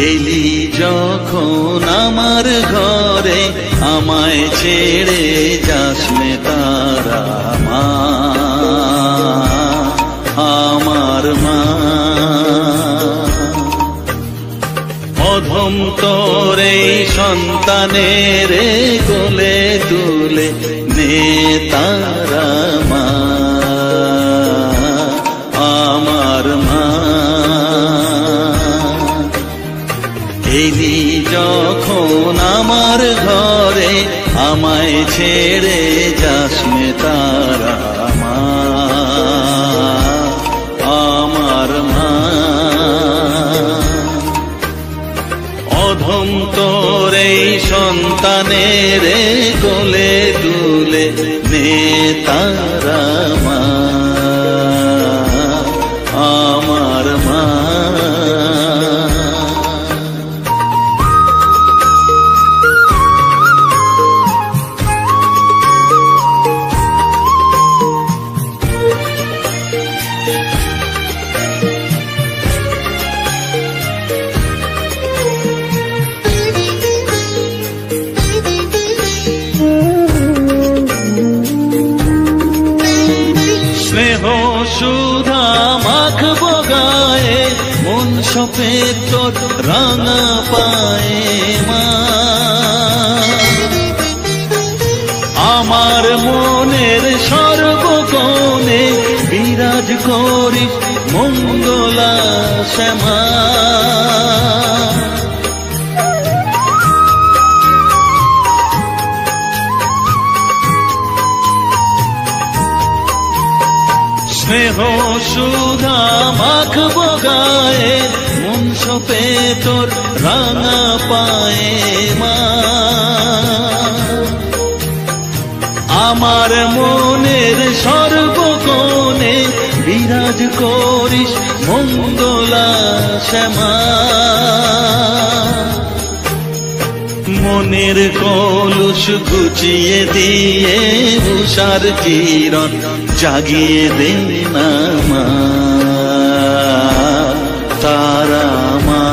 এলি যখন আমার ঘরে আমায় ছেড়ে যাস নে তারা মা, আমার মা। অধম তোর এই সন্তানের কোলে তুলে নে তারা মা, আমার মা। এলি যখন আমার ঘরে আমায় ছেড়ে যাস নে তারা মা, আমার মা। অধম তোর এই সন্তানের কোলে তুলে নে তারা মা, আমার মা। স্নেহ সুধা মাখবো গায়ে, মন সপে তোর রাঙা পায়ে মা। আমার মনের সর্বকোণে বিরাজ করিস মঙ্গলা শ্যামা। স্নেহ সুধা মাখবো গায়ে, মন সপে তোর রাঙা পায়ে মা। আমার মনের সর্বকোণে বিরাজ করিস মঙ্গলা শ্যামা। মনের কলুষ ঘুচিয়ে দিয়ে উষার কিরণ জাগিয়ে দে না মা, তারা মা।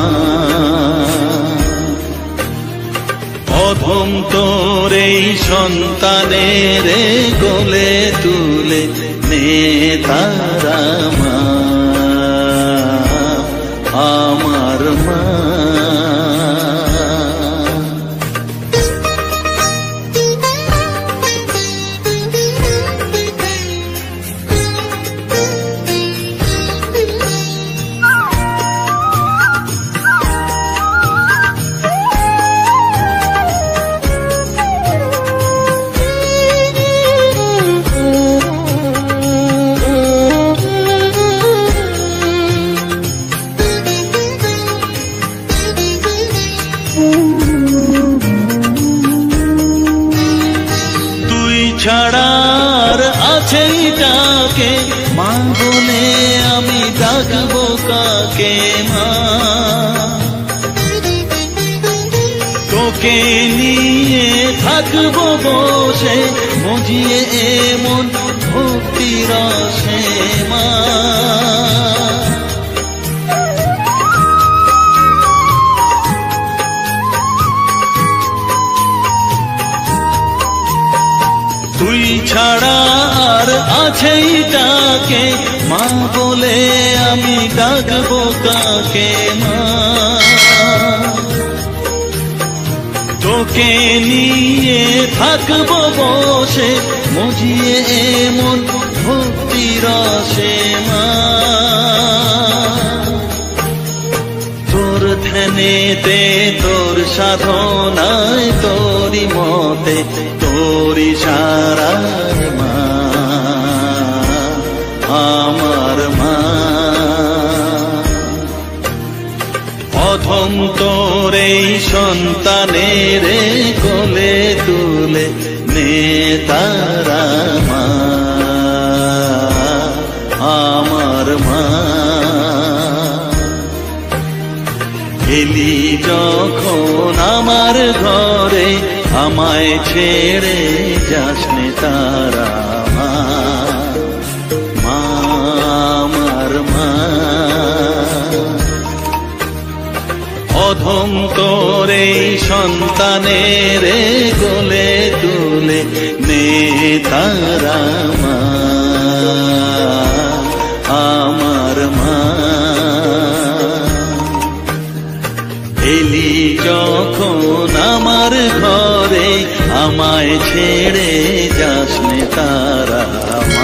অধম তোর এই সন্তানের কোলে তুলে নে তারা মা, আমার মা। ছাড়ার আছে ডাকে মা বলে আমি ডাকবো কাকে মা। তোকে নিয়ে থাকবো বসে মজিয়ে এমন ভক্তি রসে মা। তুই ছাড়া আর আছেই ডাকে মা বলে আমি ডাকবো কাকে মা। তোকে নিয়ে থাকবো বসে মজিয়ে এমন ভক্তি রসে মা। তোর ধ্যানেতে তোর সাধনায় তোরি মতে তোরি সারার মা, আমার মা। অধম তোর এই সন্তানের কোলে তুলে নে তারা মা, আমার মা। এলি যখন আমার ঘরে আমায় ছেড়ে যাস নে তারা মা, আমার মা। প্রথম করে সন্তানের কোলে তুলে নে তারা মা, আমার মা। এলি যখন আমার ঘরে আমায় ছেড়ে যাস নে তারা মা।